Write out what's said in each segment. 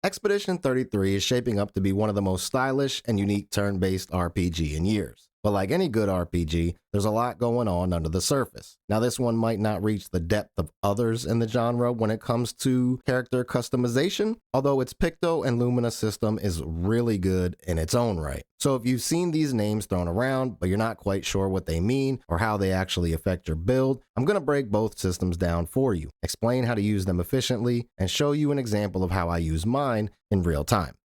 Expedition 33 is shaping up to be one of the most stylish and unique turn-based RPG in years. But like any good RPG, there's a lot going on under the surface. Now, this one might not reach the depth of others in the genre when it comes to character customization, although its Picto and Lumina system is really good in its own right. So if you've seen these names thrown around, but you're not quite sure what they mean or how they actually affect your build, I'm going to break both systems down for you, explain how to use them efficiently, and show you an example of how I use mine in real time.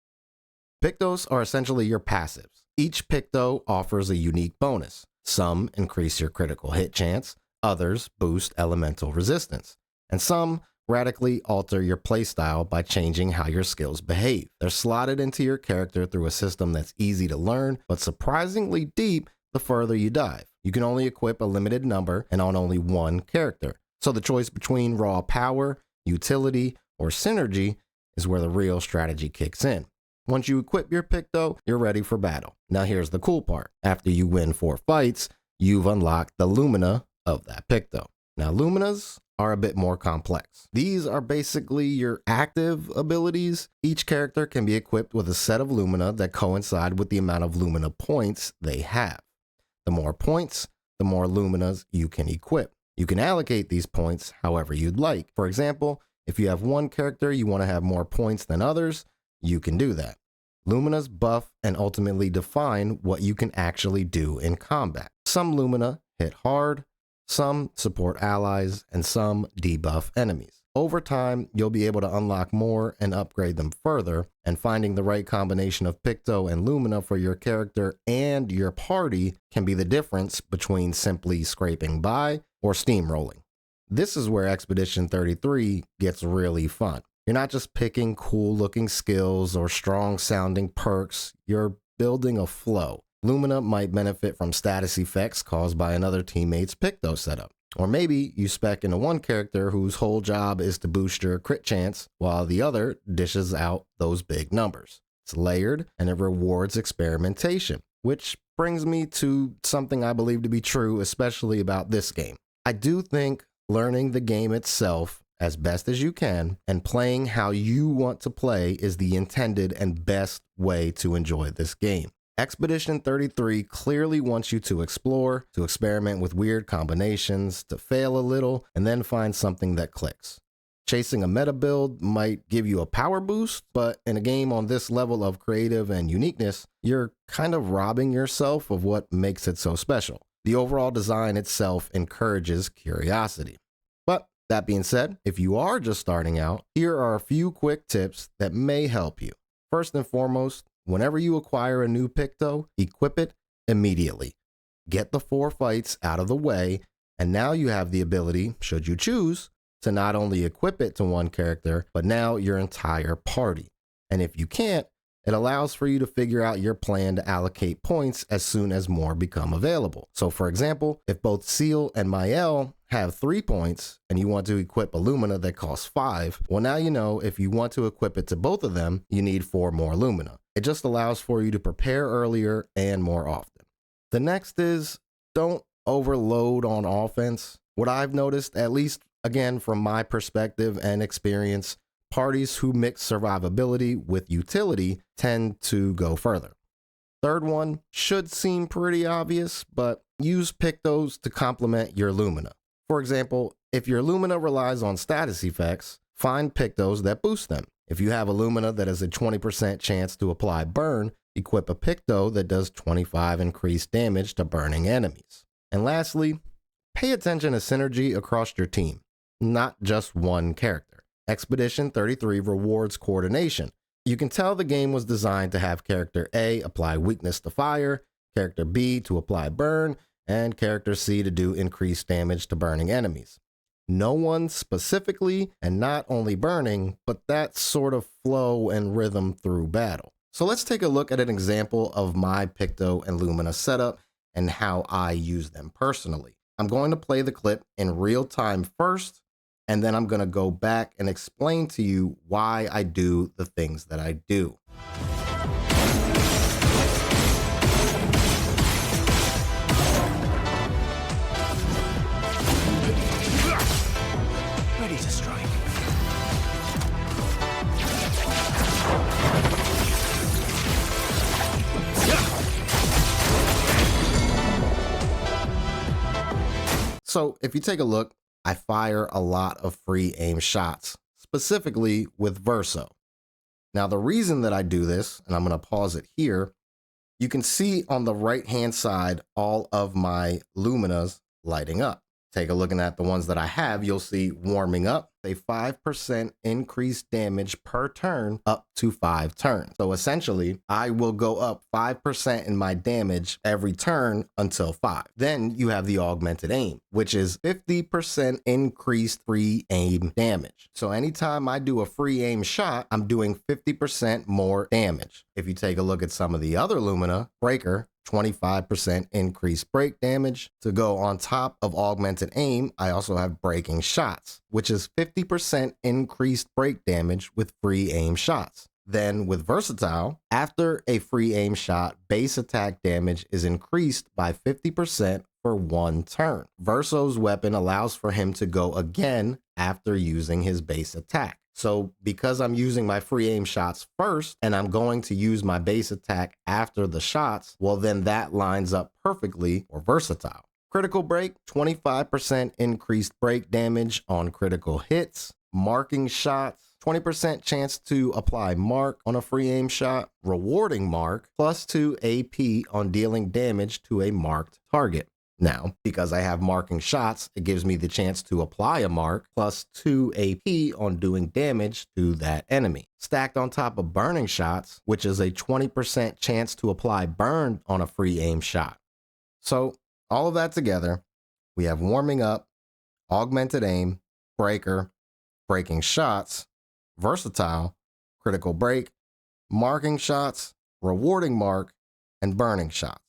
Pictos are essentially your passives. Each Picto offers a unique bonus. Some increase your critical hit chance, others boost elemental resistance, and some radically alter your playstyle by changing how your skills behave. They're slotted into your character through a system that's easy to learn, but surprisingly deep the further you dive. You can only equip a limited number and on only one character. So the choice between raw power, utility, or synergy is where the real strategy kicks in. Once you equip your Picto, you're ready for battle. Now here's the cool part. After you win 4 fights, you've unlocked the Lumina of that Picto. Now Luminas are a bit more complex. These are basically your active abilities. Each character can be equipped with a set of Lumina that coincide with the amount of Lumina points they have. The more points, the more Luminas you can equip. You can allocate these points however you'd like. For example, if you have one character you want to have more points than others, you can do that. Luminas buff and ultimately define what you can actually do in combat. Some Lumina hit hard, some support allies, and some debuff enemies. Over time, you'll be able to unlock more and upgrade them further, and finding the right combination of Picto and Lumina for your character and your party can be the difference between simply scraping by or steamrolling. This is where Expedition 33 gets really fun. You're not just picking cool looking skills or strong sounding perks, you're building a flow. Lumina might benefit from status effects caused by another teammate's Picto setup. Or maybe you spec into one character whose whole job is to boost your crit chance while the other dishes out those big numbers. It's layered and it rewards experimentation, which brings me to something I believe to be true, especially about this game. I do think learning the game itself as best as you can and playing how you want to play is the intended and best way to enjoy this game. Expedition 33 clearly wants you to explore, to experiment with weird combinations, to fail a little, and then find something that clicks. Chasing a meta build might give you a power boost, but in a game on this level of creative and uniqueness, you're kind of robbing yourself of what makes it so special. The overall design itself encourages curiosity. But that being said, if you are just starting out, here are a few quick tips that may help you. First and foremost, whenever you acquire a new Picto, equip it immediately. Get the 4 fights out of the way, and now you have the ability, should you choose, to not only equip it to one character, but now your entire party. And if you can't, it allows for you to figure out your plan to allocate points as soon as more become available. So for example, if both Seal and Mael have 3 points and you want to equip a Lumina that costs 5, well now you know if you want to equip it to both of them, you need 4 more Lumina. It just allows for you to prepare earlier and more often. The next is don't overload on offense. What I've noticed, at least again from my perspective and experience, parties who mix survivability with utility tend to go further. Third one should seem pretty obvious, but use Pictos to complement your Lumina. For example, if your Lumina relies on status effects, find Pictos that boost them. If you have a Lumina that has a 20% chance to apply burn, equip a Picto that does 25 increased damage to burning enemies. And lastly, pay attention to synergy across your team, not just one character. Expedition 33 rewards coordination. You can tell the game was designed to have character A apply weakness to fire, character B to apply burn, and character C to do increased damage to burning enemies. No one specifically, and not only burning, but that sort of flow and rhythm through battle. So let's take a look at an example of my Picto and Lumina setup and how I use them personally. I'm going to play the clip in real time first, and then I'm going to go back and explain to you why I do the things that I do. Ready to strike. So if you take a look, I fire a lot of free aim shots, specifically with Verso. Now, the reason that I do this, and I'm going to pause it here, you can see on the right-hand side all of my Luminas lighting up. Take a look at the ones that I have, you'll see warming up, a 5% increased damage per turn up to 5 turns. So essentially, I will go up 5% in my damage every turn until 5. Then you have the augmented aim, which is 50% increased free aim damage. So anytime I do a free aim shot, I'm doing 50% more damage. If you take a look at some of the other Lumina, Breaker, 25% increased break damage. To go on top of augmented aim, I also have breaking shots, which is 50% increased break damage with free aim shots. Then with Versatile, after a free aim shot, base attack damage is increased by 50% for 1 turn. Verso's weapon allows for him to go again after using his base attack. So because I'm using my free aim shots first and I'm going to use my base attack after the shots, well then that lines up perfectly for Versatile. Critical break, 25% increased break damage on critical hits. Marking shots, 20% chance to apply mark on a free aim shot. Rewarding mark, +2 AP on dealing damage to a marked target. Now, because I have marking shots, it gives me the chance to apply a mark +2 AP on doing damage to that enemy. Stacked on top of burning shots, which is a 20% chance to apply burn on a free aim shot. So all of that together, we have warming up, augmented aim, breaker, breaking shots, versatile, critical break, marking shots, rewarding mark, and burning shots.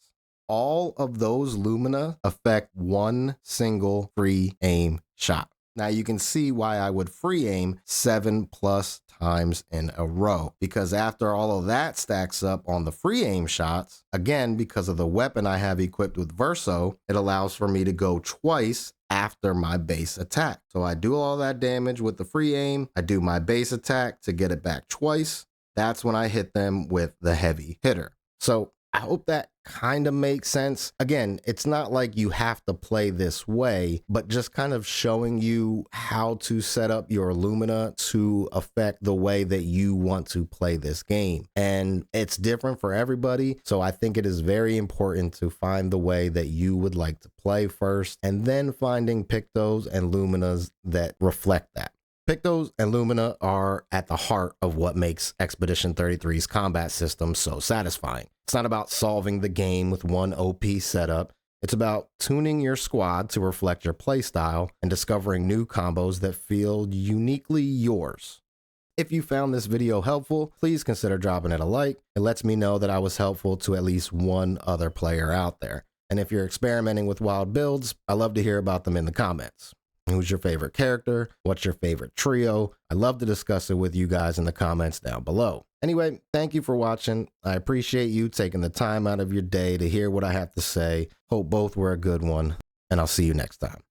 All of those Lumina affect one single free aim shot. Now you can see why I would free aim 7+ times in a row, because after all of that stacks up on the free aim shots, again, because of the weapon I have equipped with Verso, it allows for me to go twice after my base attack. So I do all that damage with the free aim, I do my base attack to get it back twice. That's when I hit them with the heavy hitter. So I hope that kind of makes sense. Again, it's not like you have to play this way, but just kind of showing you how to set up your Lumina to affect the way that you want to play this game. And it's different for everybody. So I think it is very important to find the way that you would like to play first, and then finding Pictos and Luminas that reflect that. Pictos and Lumina are at the heart of what makes Expedition 33's combat system so satisfying. It's not about solving the game with one OP setup. It's about tuning your squad to reflect your playstyle and discovering new combos that feel uniquely yours. If you found this video helpful, please consider dropping it a like. It lets me know that I was helpful to at least one other player out there. And if you're experimenting with wild builds, I love to hear about them in the comments. Who's your favorite character? What's your favorite trio? I'd love to discuss it with you guys in the comments down below. Anyway, thank you for watching. I appreciate you taking the time out of your day to hear what I have to say. Hope both were a good one, and I'll see you next time.